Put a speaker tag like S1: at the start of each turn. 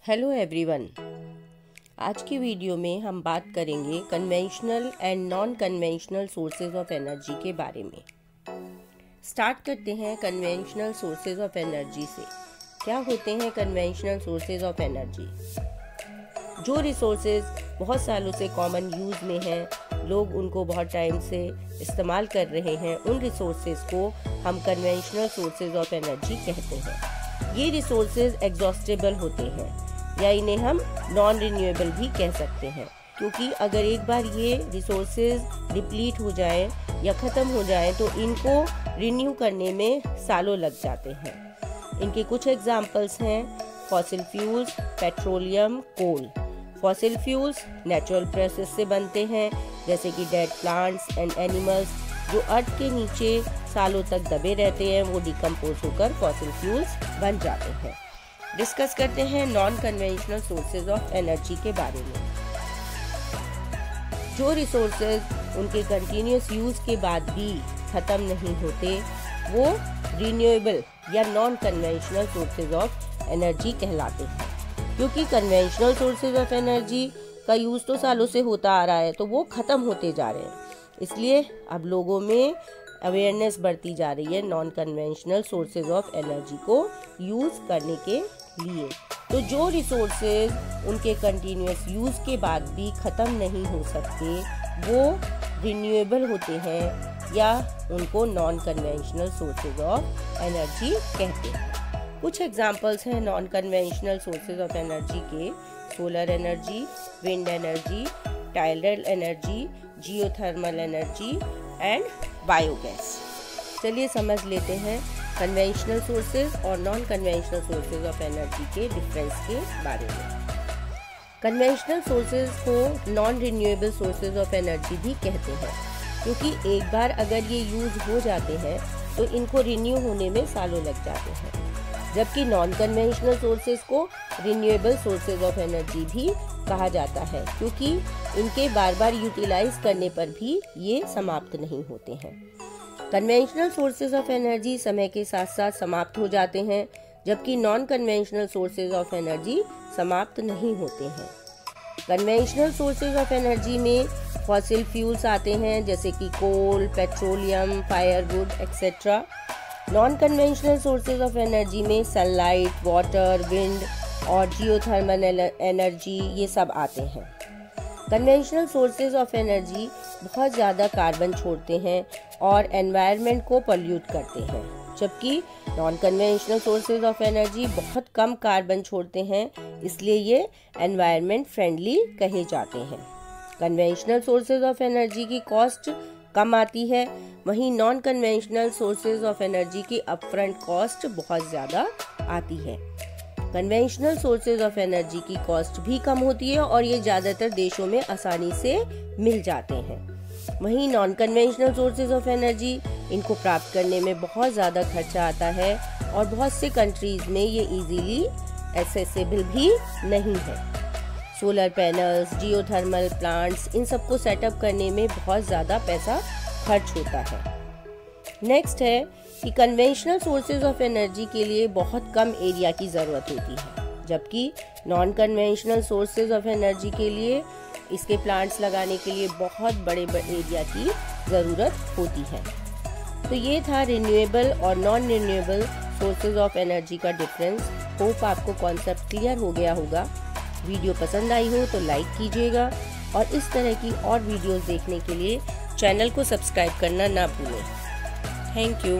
S1: Hello everyone. आज की video में हम बात करेंगे conventional and non conventional sources of energy के बारे में। स्टार्ट करते हैं कन्वेंशनल सोर्सेज ऑफ एनर्जी से। क्या होते हैं कन्वेंशनल सोर्सेज ऑफ एनर्जी? जो रिसोर्सेज बहुत सालों से कॉमन यूज में हैं, लोग उनको बहुत टाइम से इस्तेमाल कर रहे हैं, उन रिसोर्सेज को हम कन्वेंशनल सोर्सेज ऑफ एनर्जी कहते हैं। ये रिसोर्सेज एग्जॉस्टेबल होते हैं या इन्हें हम नॉन रिन्यूएबल भी कह सकते हैं, क्योंकि अगर एक बार ये रिसोर्सेज डिप्लीट हो जाए या ख़त्म हो जाए तो इनको रिन्यू करने में सालों लग जाते हैं। इनके कुछ एग्जांपल्स हैं फॉसिल फ्यूल्स, पेट्रोलियम, कोल। फॉसिल फ्यूल्स नेचुरल प्रोसेस से बनते हैं, जैसे कि डेड प्लांट्स एंड एनिमल्स जो अर्थ के नीचे सालों तक दबे रहते हैं, वो डिकम्पोज होकर फॉसिल फ्यूल्स बन जाते हैं। डिस्कस करते हैं non conventional sources of energy के बारे में। जो रिसोर्सेज उनके कंटिन्यूस यूज के बाद भी खत्म नहीं होते, वो रिन्यूएबल या non conventional sources of energy कहलाते हैं। क्योंकि कन्वेंशनल सोर्सेज ऑफ एनर्जी का यूज तो सालों से होता आ रहा है, तो वो खत्म होते जा रहे हैं, इसलिए अब लोगों में अवेयरनेस बढ़ती जा रही है non conventional sources of energy को यूज करने के लिए। तो जो रिसोर्सेज उनके कंटिन्यूस यूज के बाद भी खत्म नहीं हो सकते, वो रिन्यूएबल होते हैं या उनको non conventional sources of energy कहते हैं। कुछ एग्जांपल्स हैं non conventional sources of energy के: solar energy, wind energy, tidal energy, geothermal energy and biogas. चलिए समझ लेते हैं कन्वेंशनल सोर्सेज और non conventional sources of energy के डिफरेंस के बारे में। कन्वेंशनल सोर्सेज को non renewable sources of energy भी कहते हैं, क्योंकि एक बार अगर ये यूज हो जाते हैं तो इनको रिन्यू होने में सालों लग जाते हैं, जबकि नॉन कन्वेंशनल सोर्सेज को रिन्यूएबल सोर्सेज ऑफ एनर्जी भी कहा जाता है, क्योंकि इनके बार बार यूटिलाइज करने पर भी ये समाप्त नहीं होते हैं। कन्वेंशनल सोर्सेज ऑफ एनर्जी समय के साथ साथ समाप्त हो जाते हैं, जबकि non conventional sources of energy समाप्त नहीं होते हैं। कन्वेंशनल सोर्सेज ऑफ एनर्जी में फॉसिल फ्यूल्स आते हैं, जैसे कि coal, petroleum, firewood etcetera. Non conventional sources of energy में सनलाइट, वाटर, विंड और जियोथर्मल एनर्जी, ये सब आते हैं। कन्वेंशनल सोर्सेज ऑफ एनर्जी बहुत ज़्यादा कार्बन छोड़ते हैं और एनवायरनमेंट को पोल्यूट करते हैं, जबकि non conventional sources of energy बहुत कम कार्बन छोड़ते हैं, इसलिए ये एनवायरनमेंट फ्रेंडली कहे जाते हैं। कन्वेंशनल सोर्सेज ऑफ एनर्जी की कॉस्ट कम आती है, वहीं non conventional sources of energy की अपफ्रंट कॉस्ट बहुत ज़्यादा आती है। कन्वेंशनल सोर्सेज ऑफ एनर्जी की कॉस्ट भी कम होती है और ये ज़्यादातर देशों में आसानी से मिल जाते हैं। वहीं non conventional sources of energy, इनको प्राप्त करने में बहुत ज़्यादा खर्चा आता है और बहुत से कंट्रीज़ में ये इजीली एक्सेसिबल भी नहीं है। सोलर पैनल्स, जियोथर्मल प्लांट्स, इन सबको सेटअप करने में बहुत ज़्यादा पैसा खर्च होता है। नेक्स्ट है कि कन्वेंशनल सोर्सेज ऑफ एनर्जी के लिए बहुत कम एरिया की ज़रूरत होती है, जबकि non conventional sources of energy के लिए इसके प्लांट्स लगाने के लिए बहुत बड़े एरिया की ज़रूरत होती है। तो ये था रिन्यूएबल और non renewable sources of energy का डिफरेंस। होप आपको कॉन्सेप्ट क्लियर हो गया होगा। वीडियो पसंद आई हो तो लाइक कीजिएगा और इस तरह की और वीडियोस देखने के लिए चैनल को सब्सक्राइब करना ना भूलें। Thank you.